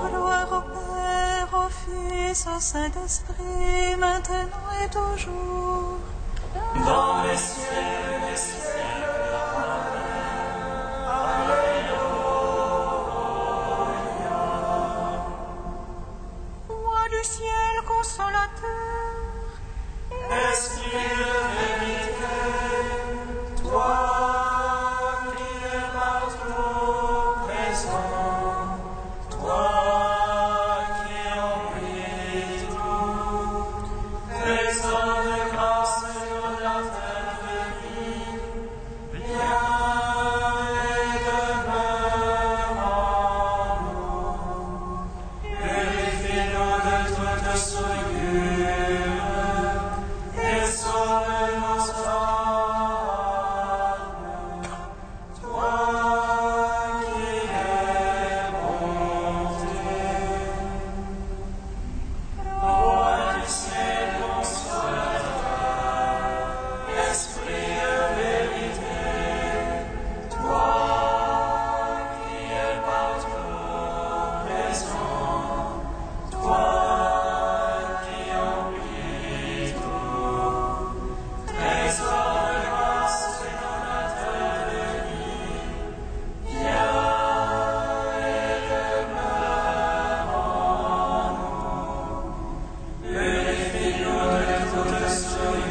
Gloire au Père, au Fils, au Saint-Esprit, maintenant et toujours. Dans les cieux des cieux. Alléluia. Roi du ciel consolateur, Esprit de vérité, toi qui es partout présent, toi qui emplis tout, trésor de grâce sur la terre de vie, viens et demeure en nous. Purifie-nous de toute souillure et sauve-nous âmes. Toi qui es bonté, Roi du ciel consolateur, Esprit de vérité, toi qui es partout présent, toi qui emplis tout, trésor de grâce et donateur de vie, viens et demeure en nous. Purifie-nous de toute souillure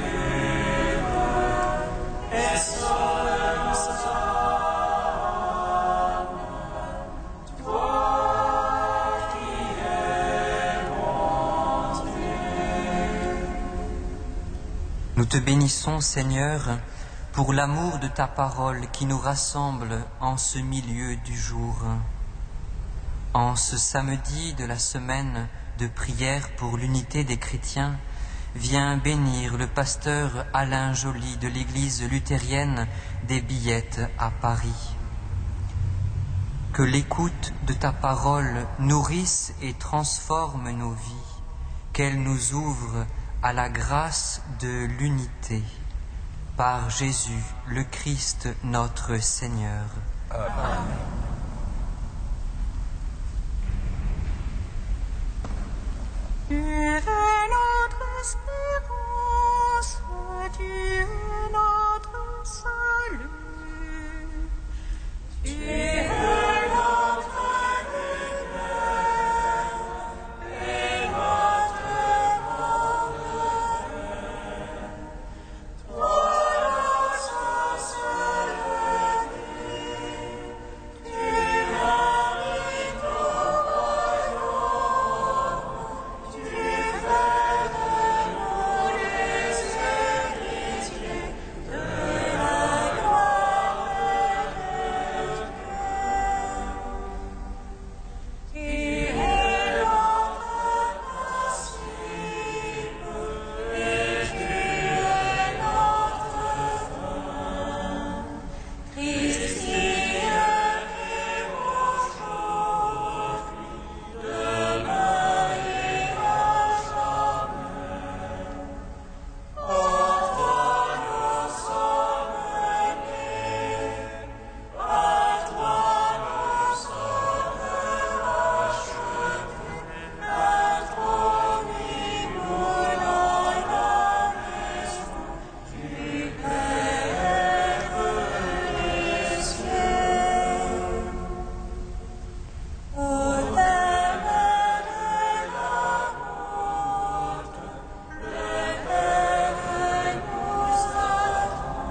et sauve-nous âmes. Toi qui es bonté. Nous te bénissons, Seigneur, pour l'amour de ta parole qui nous rassemble en ce milieu du jour. En ce samedi de la semaine de prière pour l'unité des chrétiens, viens bénir le pasteur Alain Joly de l'église luthérienne des Billettes à Paris. Que l'écoute de ta parole nourrisse et transforme nos vies, qu'elle nous ouvre à la grâce de l'unité. Par Jésus, le Christ, notre Seigneur. Amen. tu es notre espérance, tu es notre salut. Tu es notre lumière et notre bonheur. Toi, la source de vie, tu remplis ton royaume, tu fais de nous les héritiers de la gloire éternelle. Tu es notre principe et tu es notre fin. Christ qui est aujourd'hui, demain et à jamais. En toi nous sommes nés, à toi nous sommes rachetés, intronis nous dans la maison du Père des cieux. Au terme de la route, le Père nous attend.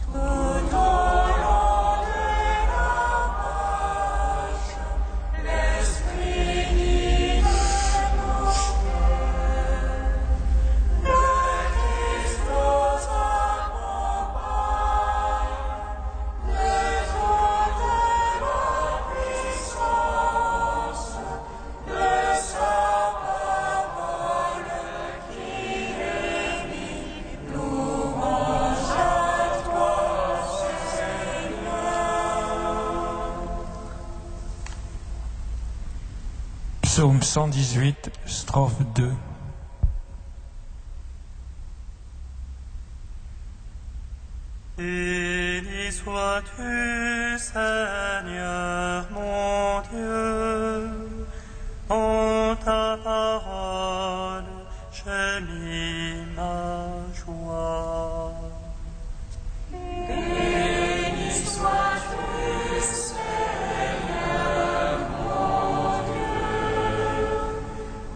Tout au long de la marche, l'Esprit guide nos cœurs. Le Christ nous accompagne, le jour de la puissance, de sa parole qui est vie. Louange à toi, Seigneur. Psaume 118, strophe 2. Il sois-tu, Seigneur mon Dieu, en ta parole j'ai mis ma joie. Béni sois-tu, Seigneur mon Dieu,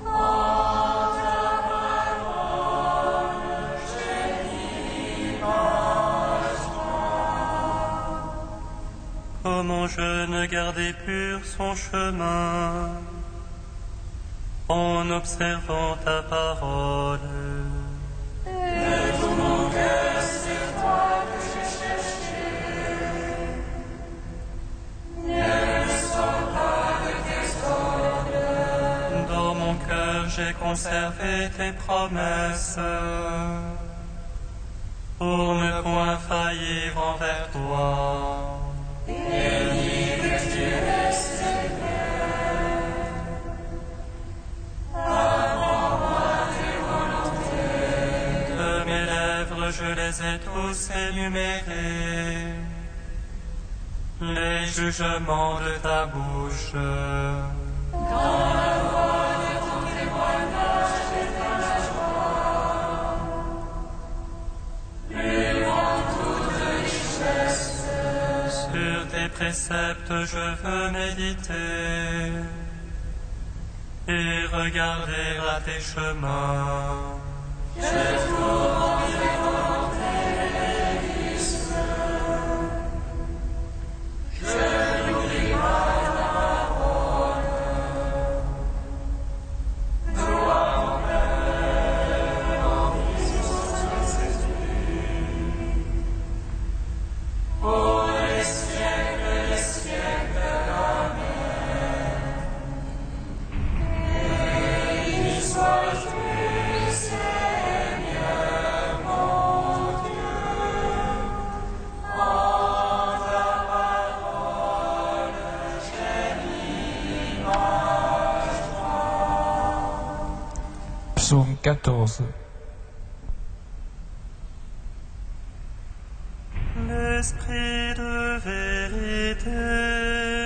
en ta parole j'ai mis ma joie. Comment je ne gardais pur son chemin en observant ta parole. De tout mon cœur, c'est toi que je cherchais. Ne me sors pas de tes ordres. Dans mon cœur, j'ai conservé tes promesses pour ne point faillir envers toi. Béni que tu es, Seigneur. Apprends-moi tes volontés. De mes lèvres, je les ai tous énumérés, les jugements de ta bouche. Dans la voix de ton témoignage, j'étais ma joie. Plus grand toute richesse. Sur tes préceptes, je veux méditer et regarder à tes chemins. Je tourmente les volontés et les vices. Je n'oublie pas ta parole. Toi, mon Père, en puissance Jésus. Pour les siècles, Amen. Béni sois-tu, Seigneur mon Dieu, en ta parole j'ai mis ma joie. Psaume 14. L'esprit de vérité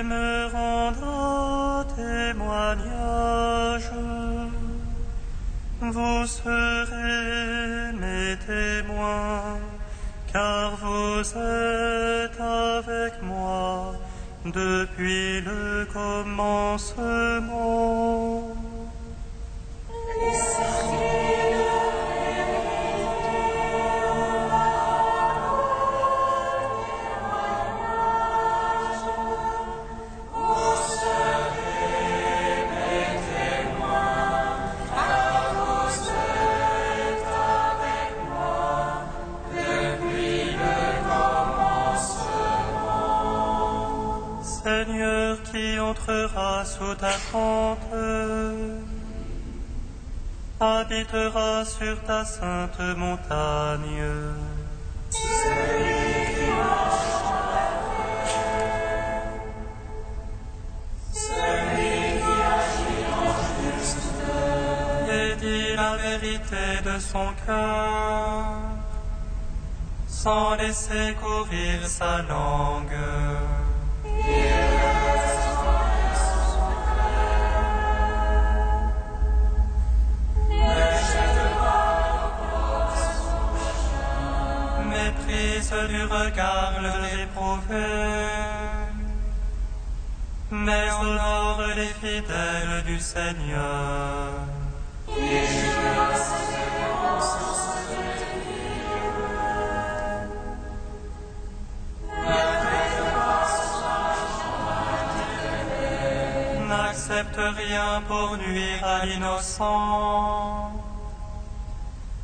me rendra témoignage. Vous serez mes témoins, car vous êtes avec moi depuis le commencement. Seigneur, qui entrera sous ta tente, habitera sur ta sainte montagne. Et dit la vérité de son cœur, sans laisser courir sa langue. Méprise du regard le réprouvé, mais honore les fidèles du Seigneur. N'accepte rien pour nuire à l'innocent,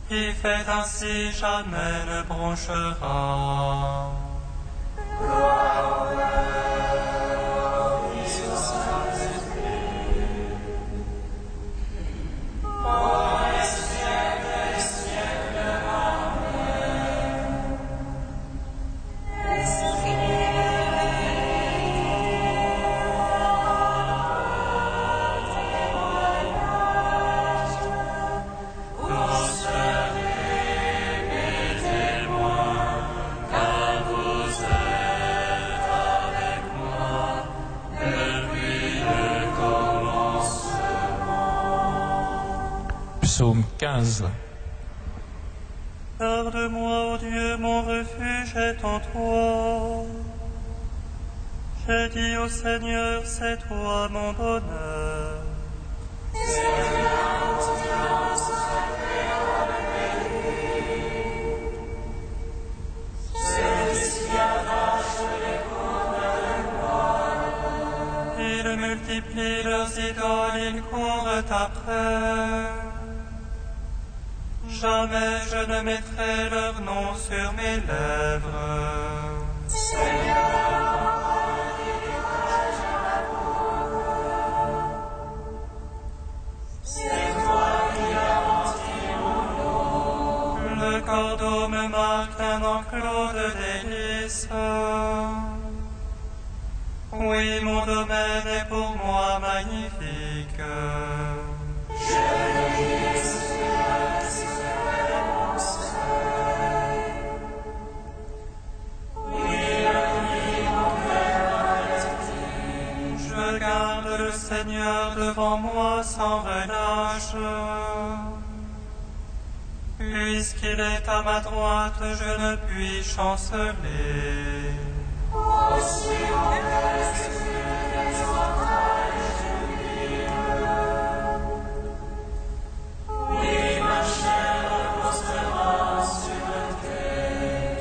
qui fait ainsi jamais ne bronchera. Vous serez mes témoins, car vous êtes Psaume 15. Garde-moi, ô Dieu, mon refuge est en toi. J'ai dit au Seigneur, c'est toi mon bonheur. Ils multiplient leurs idoles, ils courent après. Jamais je ne mettrai leur nom sur mes lèvres. Le cordeau me marque un enclos de délices. Oui, mon domaine est pour moi magnifique. Je garde le Seigneur devant moi sans relâche. Puisqu'il est à ma droite, je ne puis chanceler.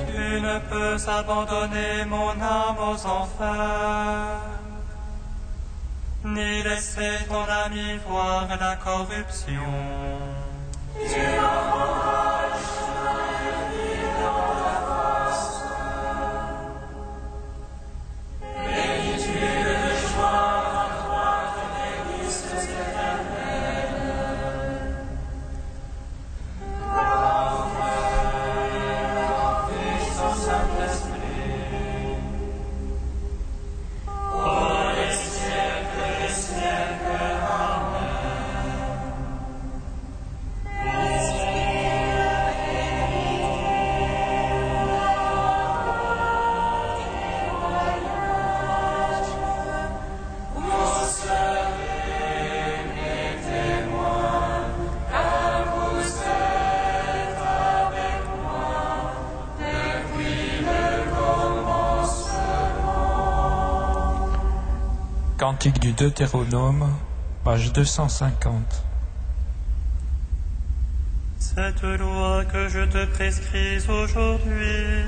Tu ne peux abandonner mon âme aux enfers, ni laisser ton ami voir la corruption. Cantique du Deutéronome, page 250. Cette loi que je te prescris aujourd'hui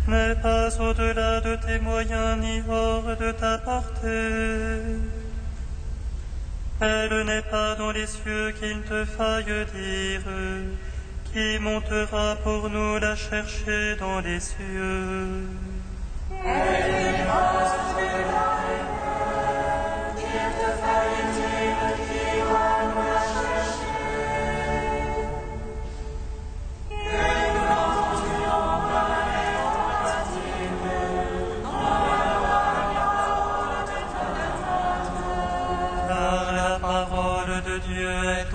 n'est pas au-delà de tes moyens ni hors de ta portée. Elle n'est pas dans les cieux qu'il te faille dire, qui montera pour nous la chercher dans les cieux.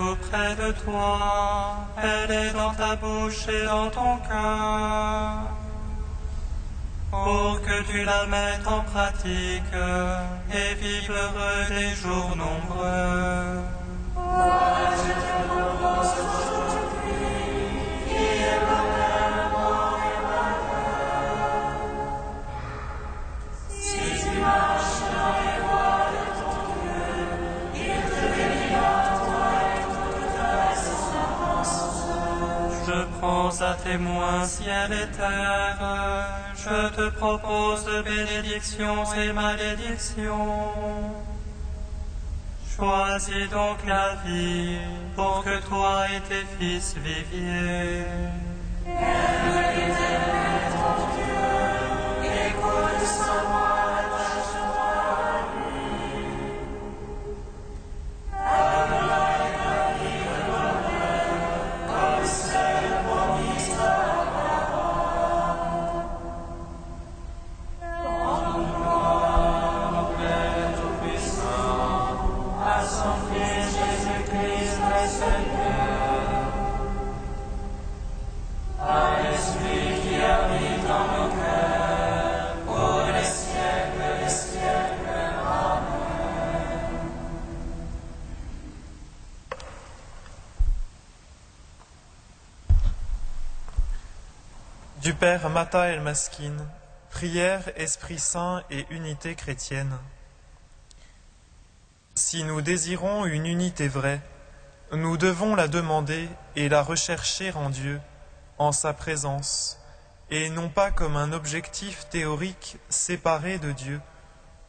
Auprès de toi, elle est dans ta bouche et dans ton cœur, pour que tu la mettes en pratique et vives heureux des jours nombreux. Je te propose aujourd'hui, qui est bonheur, mort et malheur. Si tu marches dans les voies de ton Dieu, il te bénira. Je prends à témoin ciel et terre, je te propose bénédictions et malédictions. Choisis donc la vie pour que toi et tes fils viviez. Aime l'Éternel ton Dieu, écoute sa voix, attache-toi à lui. Jésus-Christ, le Seigneur, à l'Esprit qui a Du Père Mata El Maskin, prière, Esprit Saint et unité chrétienne. Si nous désirons une unité vraie, nous devons la demander et la rechercher en Dieu, en sa présence, et non pas comme un objectif théorique séparé de Dieu,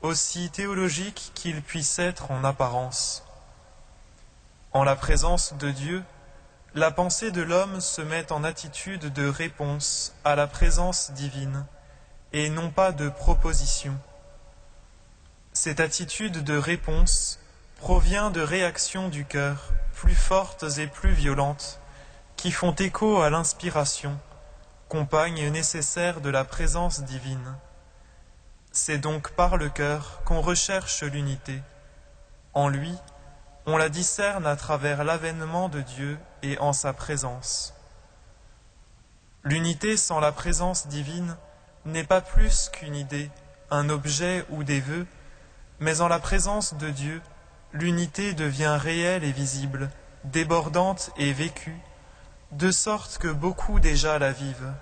aussi théologique qu'il puisse être en apparence. En la présence de Dieu, la pensée de l'homme se met en attitude de réponse à la présence divine, et non pas de proposition. Cette attitude de réponse provient de réactions du cœur, plus fortes et plus violentes, qui font écho à l'inspiration, compagne nécessaire de la présence divine. C'est donc par le cœur qu'on recherche l'unité. En lui, on la discerne à travers l'avènement de Dieu et en sa présence. L'unité sans la présence divine n'est pas plus qu'une idée, un objet ou des vœux, mais en la présence de Dieu, l'unité devient réelle et visible, débordante et vécue, de sorte que beaucoup déjà la vivent.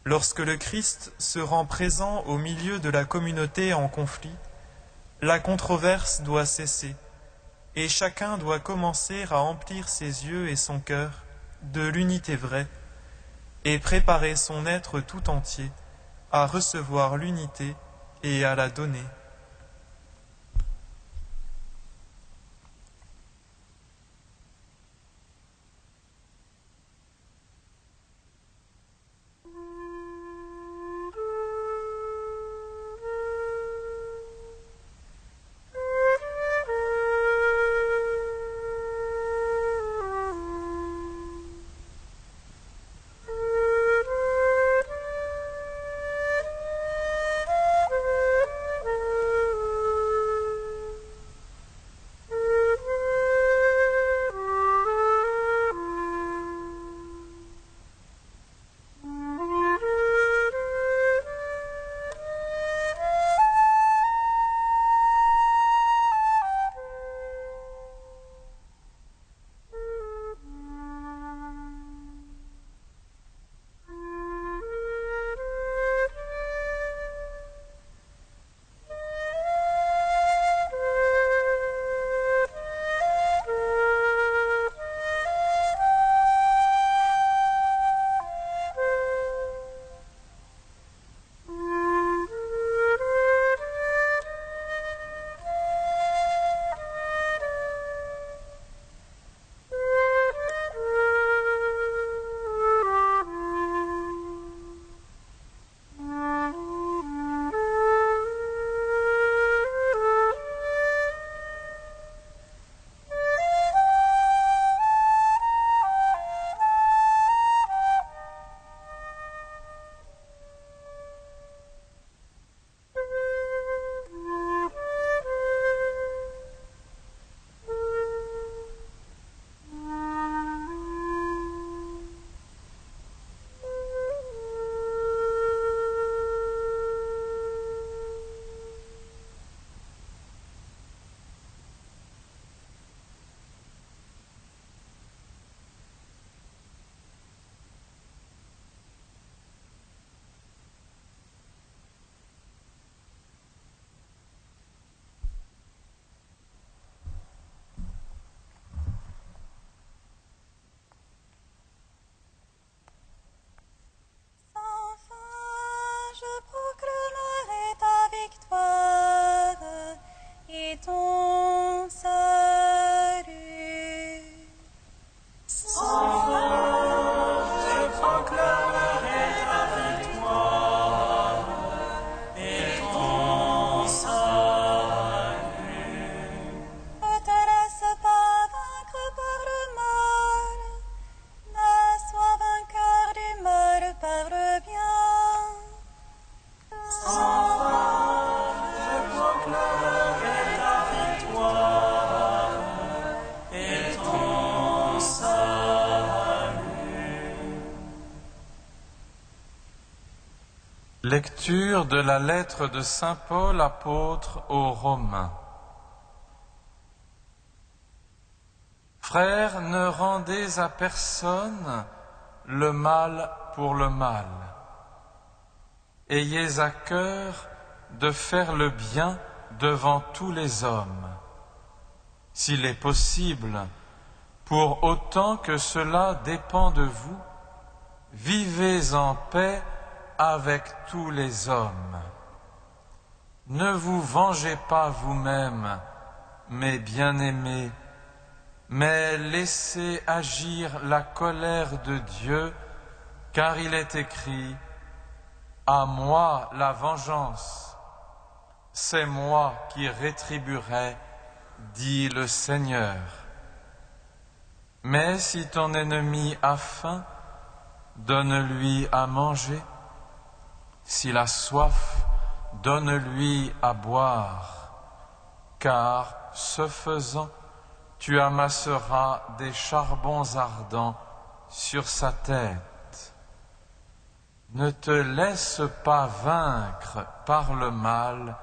Lorsque le Christ se rend présent au milieu de la communauté en conflit, la controverse doit cesser, et chacun doit commencer à emplir ses yeux et son cœur de l'unité vraie, et préparer son être tout entier à recevoir l'unité et à la donner. Lecture de la lettre de saint Paul apôtre aux Romains. Frères, ne rendez à personne le mal pour le mal. Ayez à cœur de faire le bien devant tous les hommes, s'il est possible, pour autant que cela dépend de vous, vivez en paix avec tous les hommes. Ne vous vengez pas vous-même, mes bien-aimés, mais laissez agir la colère de Dieu, car il est écrit « À moi la vengeance, c'est moi qui rétribuerai, dit le Seigneur. » Mais si ton ennemi a faim, donne-lui à manger. S'il a soif, donne-lui à boire, car, ce faisant, tu amasseras des charbons ardents sur sa tête. Ne te laisse pas vaincre par le mal,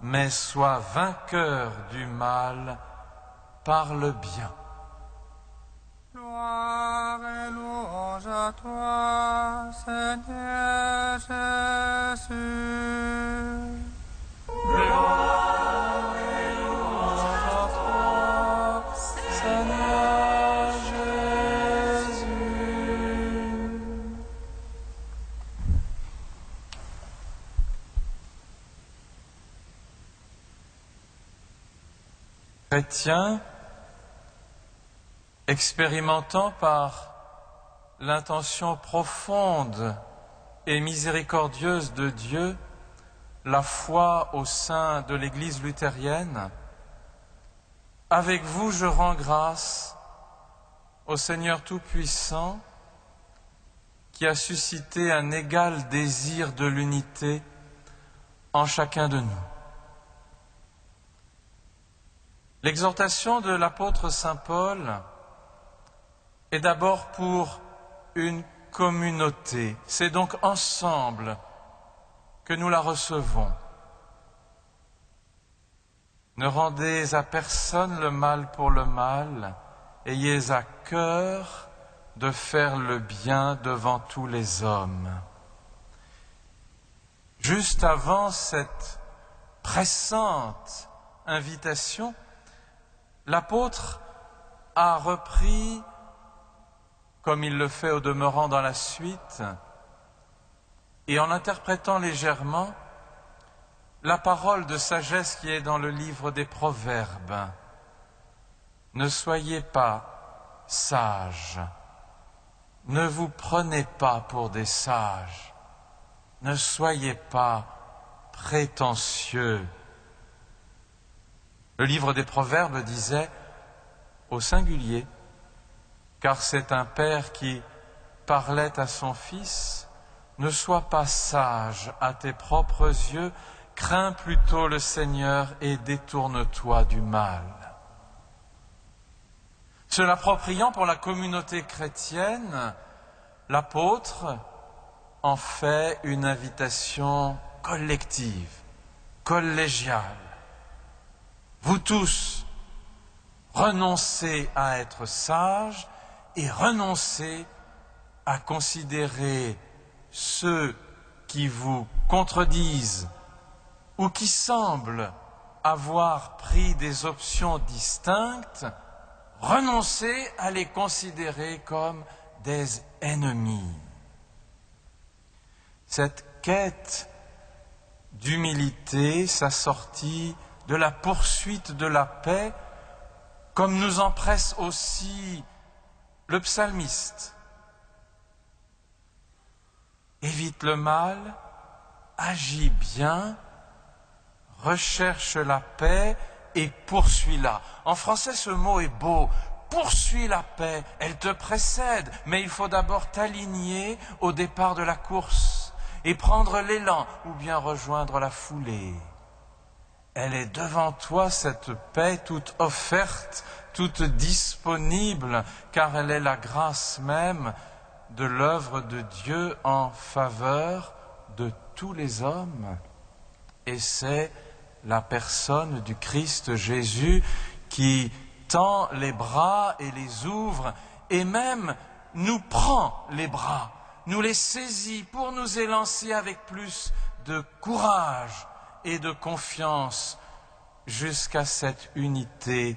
mais sois vainqueur du mal par le bien. Gloire et louange à toi, Seigneur Jésus. Gloire et louange à toi, Seigneur Jésus. Chrétiens, expérimentant par l'intention profonde et miséricordieuse de Dieu la foi au sein de l'Église luthérienne, avec vous je rends grâce au Seigneur Tout-Puissant qui a suscité un égal désir de l'unité en chacun de nous. L'exhortation de l'apôtre Saint Paul est d'abord pour une communauté. C'est donc ensemble que nous la recevons. Ne rendez à personne le mal pour le mal, ayez à cœur de faire le bien devant tous les hommes. Juste avant cette pressante invitation, l'apôtre a repris, comme il le fait au demeurant dans la suite, et en interprétant légèrement, la parole de sagesse qui est dans le livre des Proverbes. Ne soyez pas sages, ne vous prenez pas pour des sages, ne soyez pas prétentieux. Le livre des Proverbes disait au singulier, car c'est un père qui parlait à son fils, ne sois pas sage à tes propres yeux, crains plutôt le Seigneur et détourne-toi du mal. Se l'appropriant pour la communauté chrétienne, l'apôtre en fait une invitation collective, collégiale. Vous tous, renoncez à être sages et renoncez à considérer ceux qui vous contredisent ou qui semblent avoir pris des options distinctes, renoncez à les considérer comme des ennemis. Cette quête d'humilité s'assortit de la poursuite de la paix, comme nous en presse aussi le psalmiste. Évite le mal, agis bien, recherche la paix et poursuis-la. En français, ce mot est beau. Poursuis la paix, elle te précède, mais il faut d'abord t'aligner au départ de la course et prendre l'élan ou bien rejoindre la foulée. Elle est devant toi, cette paix, toute offerte, toute disponible, car elle est la grâce même de l'œuvre de Dieu en faveur de tous les hommes. Et c'est la personne du Christ Jésus qui tend les bras et les ouvre, et même nous prend les bras, nous les saisit pour nous élancer avec plus de courage et de confiance jusqu'à cette unité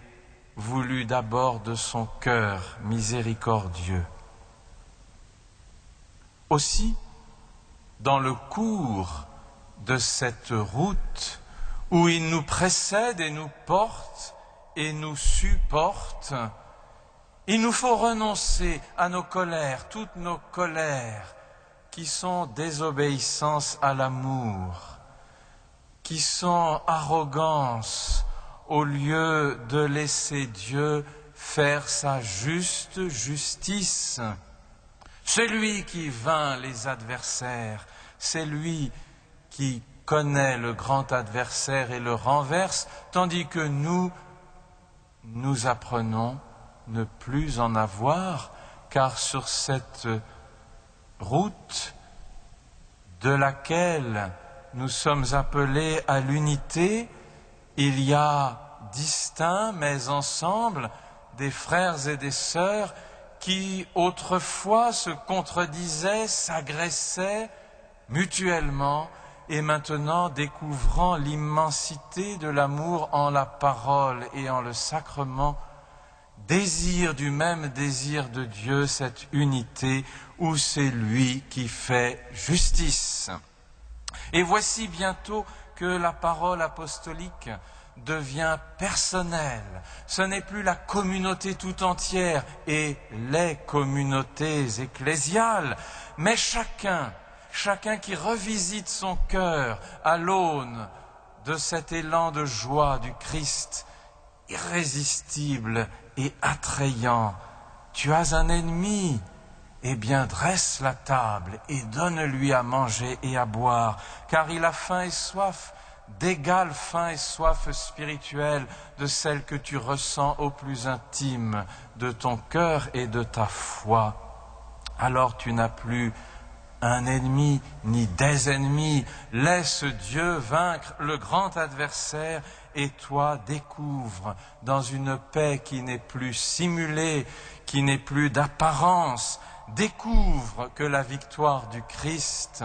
voulue d'abord de son cœur miséricordieux. Aussi, dans le cours de cette route où il nous précède et nous porte et nous supporte, il nous faut renoncer à nos colères, toutes nos colères qui sont désobéissance à l'amour, qui sont arrogance au lieu de laisser Dieu faire sa juste justice. C'est lui qui vainc les adversaires, c'est lui qui connaît le grand adversaire et le renverse, tandis que nous apprenons ne plus en avoir, car sur cette route de laquelle nous sommes appelés à l'unité, il y a distincts mais ensemble des frères et des sœurs qui autrefois se contredisaient, s'agressaient mutuellement, et maintenant, découvrant l'immensité de l'amour en la parole et en le sacrement, désir du même désir de Dieu, cette unité où c'est lui qui fait justice. Et voici bientôt que la parole apostolique devient personnelle. Ce n'est plus la communauté tout entière et les communautés ecclésiales, mais chacun qui revisite son cœur à l'aune de cet élan de joie du Christ, irrésistible et attrayant. Tu as un ennemi, eh bien dresse la table et donne-lui à manger et à boire, car il a faim et soif, d'égale faim et soif spirituelle de celle que tu ressens au plus intime de ton cœur et de ta foi. Alors tu n'as plus un ennemi ni des ennemis. Laisse Dieu vaincre le grand adversaire et toi découvre dans une paix qui n'est plus simulée, qui n'est plus d'apparence, découvre que la victoire du Christ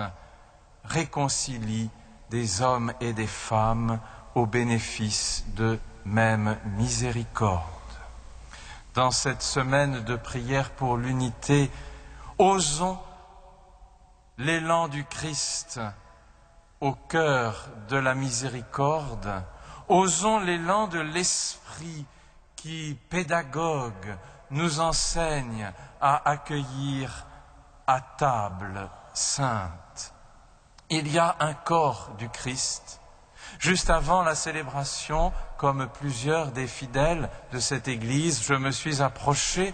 réconcilie des hommes et des femmes au bénéfice de même miséricorde. Dans cette semaine de prière pour l'unité, osons l'élan du Christ au cœur de la miséricorde, osons l'élan de l'Esprit qui, pédagogue, nous enseigne à accueillir à table sainte. Il y a un corps du Christ. Juste avant la célébration, comme plusieurs des fidèles de cette Église, je me suis approché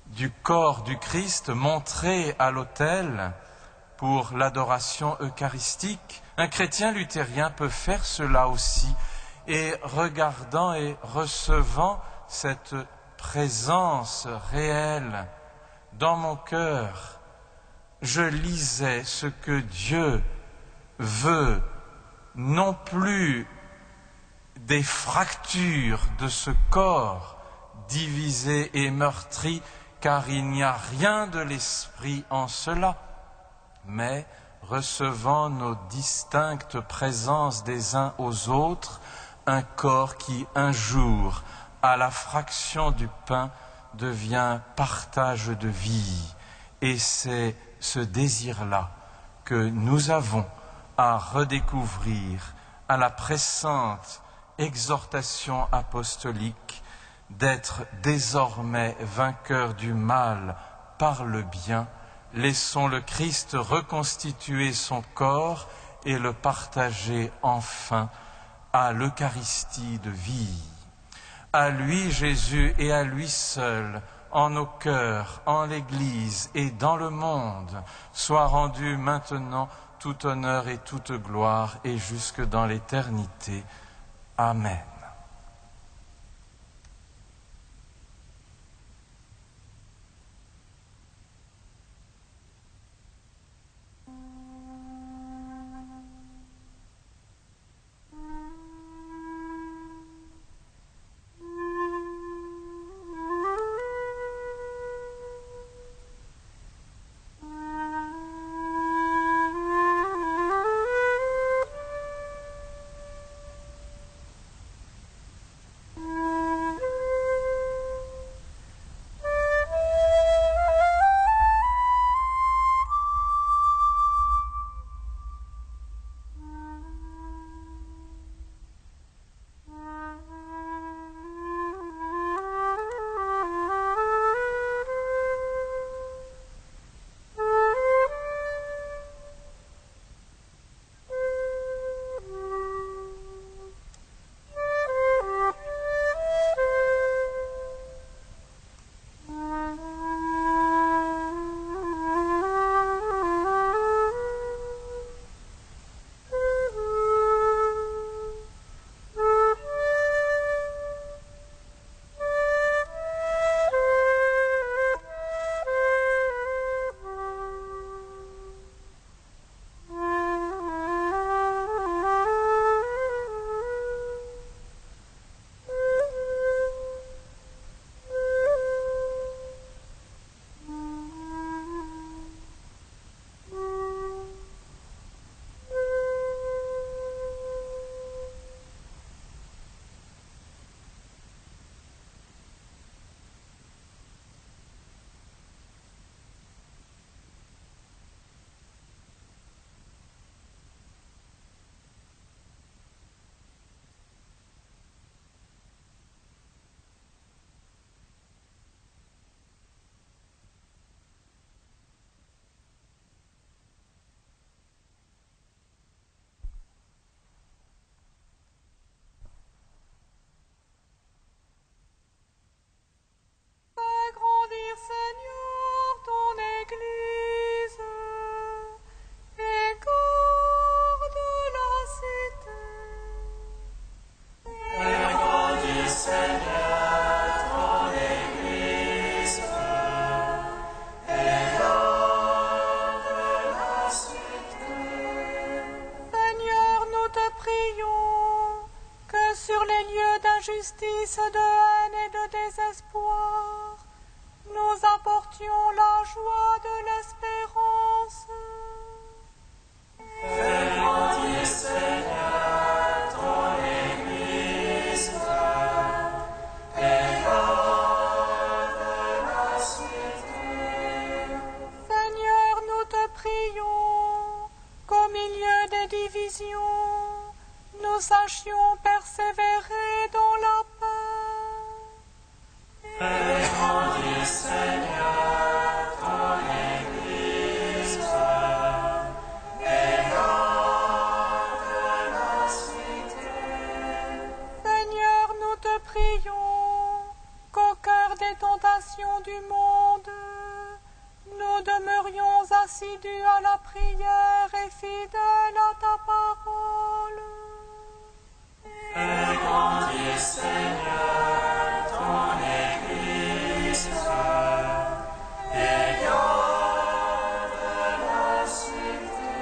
du corps du Christ montré à l'autel pour l'adoration eucharistique. Un chrétien luthérien peut faire cela aussi, et regardant et recevant cette présence réelle dans mon cœur, je lisais ce que Dieu veut, non plus des fractures de ce corps divisé et meurtri, car il n'y a rien de l'esprit en cela, mais recevant nos distinctes présences des uns aux autres, un corps qui un jour, à la fraction du pain, devient partage de vie. Et c'est ce désir-là que nous avons à redécouvrir à la pressante exhortation apostolique d'être désormais vainqueurs du mal par le bien. Laissons le Christ reconstituer son corps et le partager enfin à l'Eucharistie de vie. À lui, Jésus, et à lui seul, en nos cœurs, en l'Église et dans le monde, soit rendu maintenant tout honneur et toute gloire, et jusque dans l'éternité. Amen. sur les lieux d'injustice, de haine et de désespoir, nous apportions la joie de l'espérance. Fais grandir, Seigneur, ton Église, et garde la cité. Seigneur, nous te prions qu'au milieu des divisions, nous sachions persévérer dans la paix. Fais grandir, Seigneur, ton Église, et garde la cité. Seigneur, nous te prions qu'au cœur des tentations du monde, nous demeurions assidus à la prière et fidèles à ta parole. Fais grandir, Seigneur, ton Église, et garde la cité.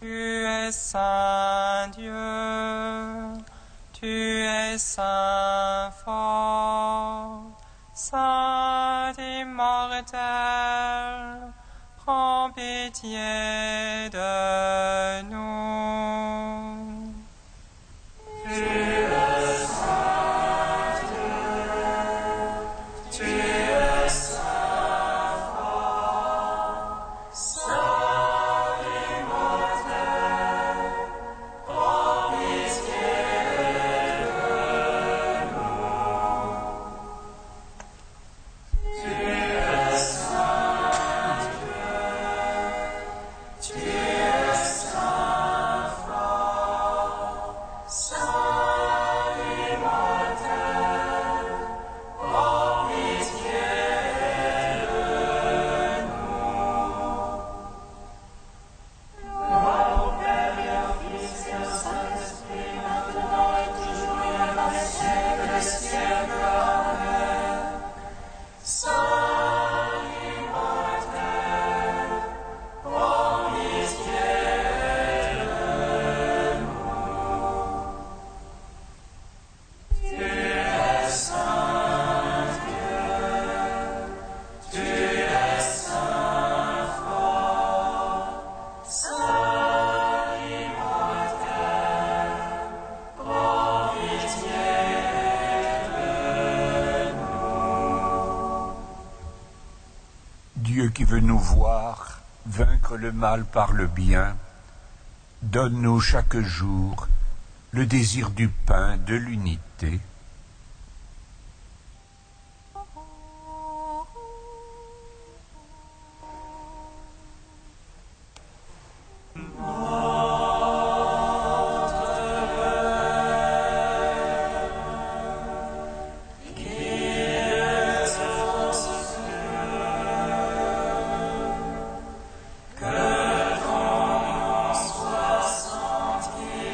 Tu es saint Dieu, tu es saint fort, saint immortel, prends pitié de nous. Tu es saint Dieu, tu es saint fort, saint immortel, prends pitié de nous. Tu es saint Dieu, tu es saint fort, saint immortel, prends pitié de nous. Gloire au Père et au Fils et au Saint-Esprit, maintenant et toujours et à la siècle des siècles. Amen. Saint immortel, prends pitié de nous. Tu es saint Dieu, tu es saint fort, saint immortel, prends pitié de nous. Dieu qui veut nous voir vaincre le mal par le bien, donne-nous chaque jour le désir du pain de l'unité. Soit sanctifié.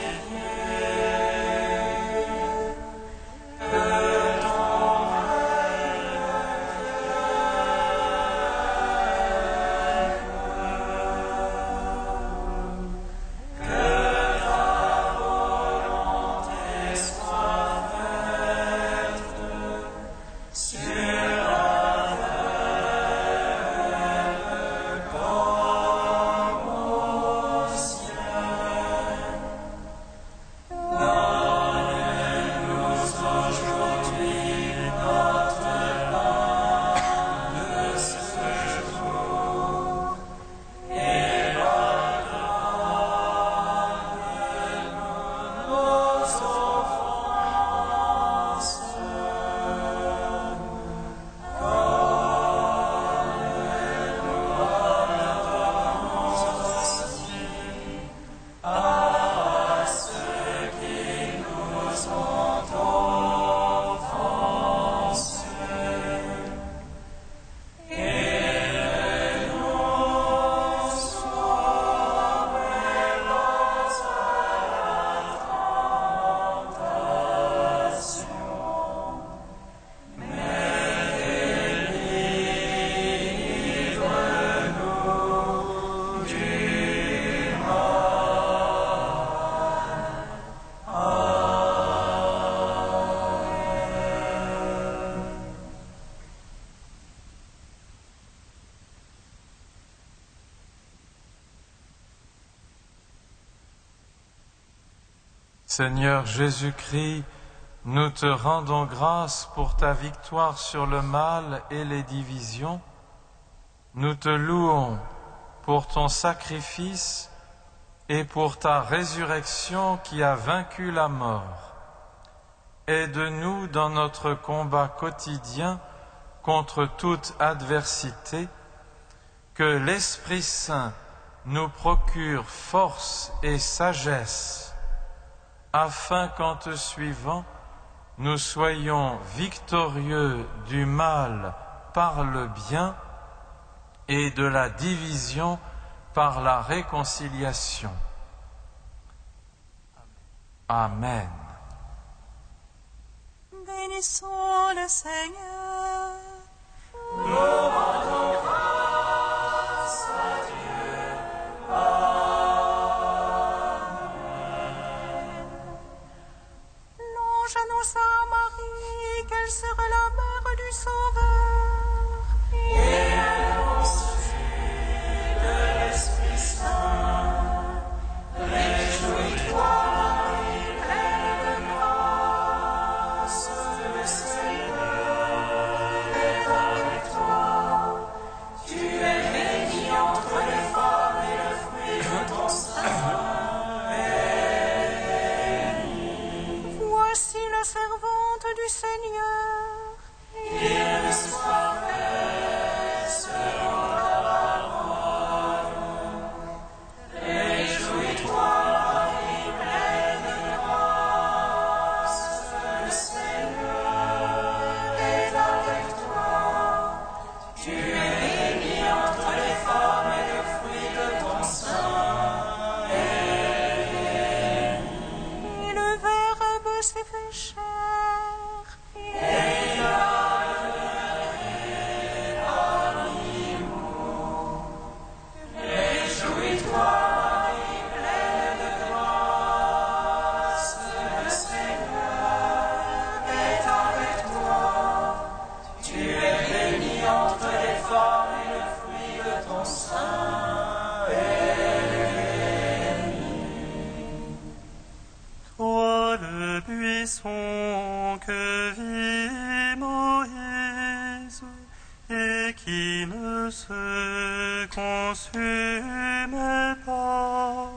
Seigneur Jésus-Christ, nous te rendons grâce pour ta victoire sur le mal et les divisions. Nous te louons pour ton sacrifice et pour ta résurrection qui a vaincu la mort. Aide-nous dans notre combat quotidien contre toute adversité, que l'Esprit Saint nous procure force et sagesse, afin qu'en te suivant, nous soyons victorieux du mal par le bien et de la division par la réconciliation. Amen. Bénissons le Seigneur. Nous rendons grâce à Dieu. Amen. L'ange annonça à Marie qu'elle serait la mère du Sauveur. Et elle conçut de l'Esprit Saint. Réjouis-toi, Marie, pleine de grâce, le Seigneur est avec toi. Tu es bénie entre les femmes et le fruit de ton sein est béni. Voici la servante du Seigneur. Qu'il me soit fait selon ta parole. Réjouis-toi, Marie, pleine de grâce, le Seigneur est avec toi. Tu es bénie entre les femmes et le fruit de ton sein est béni. Et le Verbe s'est fait chair. Et il a demeuré parmi nous. Réjouis-toi, Marie, pleine de grâce, le Seigneur est avec toi. Tu es bénie entre les femmes et le fruit de ton sein est béni. Toi le buisson que vit Moïse et qui ne se consume pas,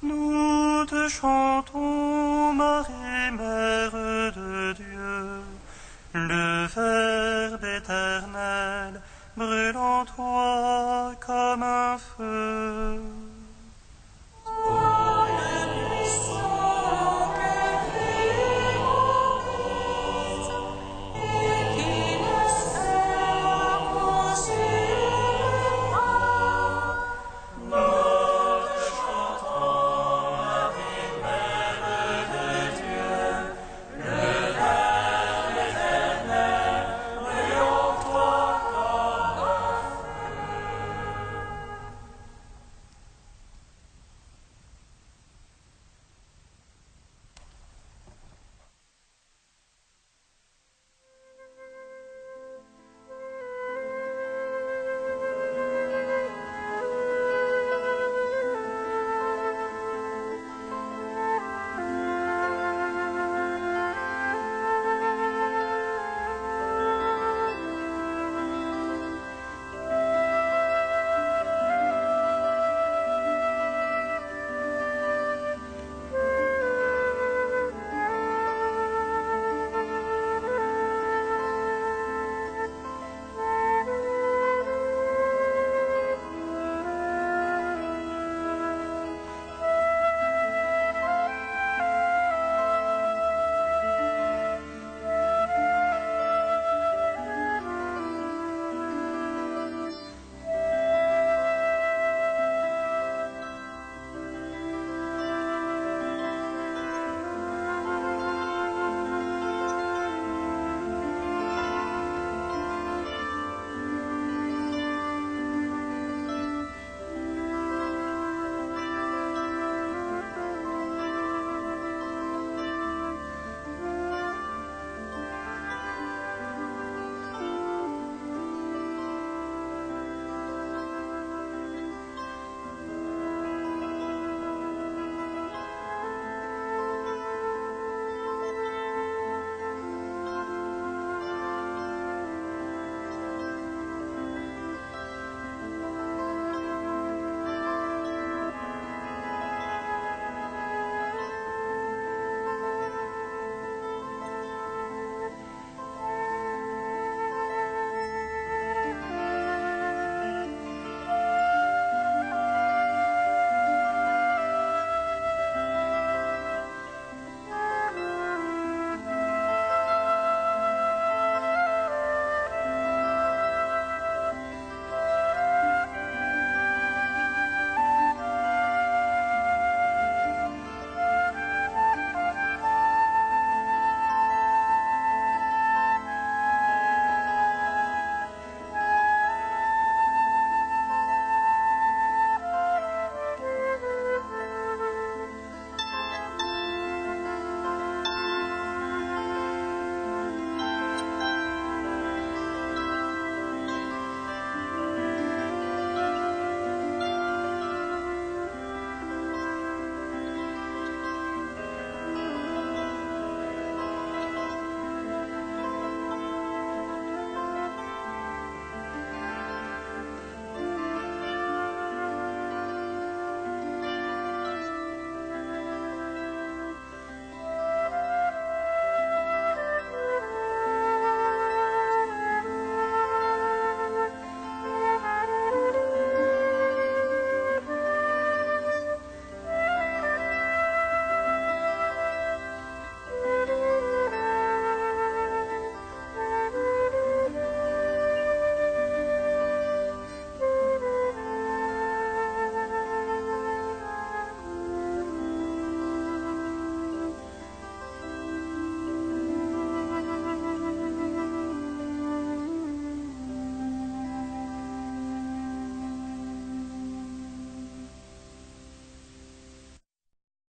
nous te chantons, Marie, Mère de Dieu. Le Verbe éternel brûle en toi comme un feu.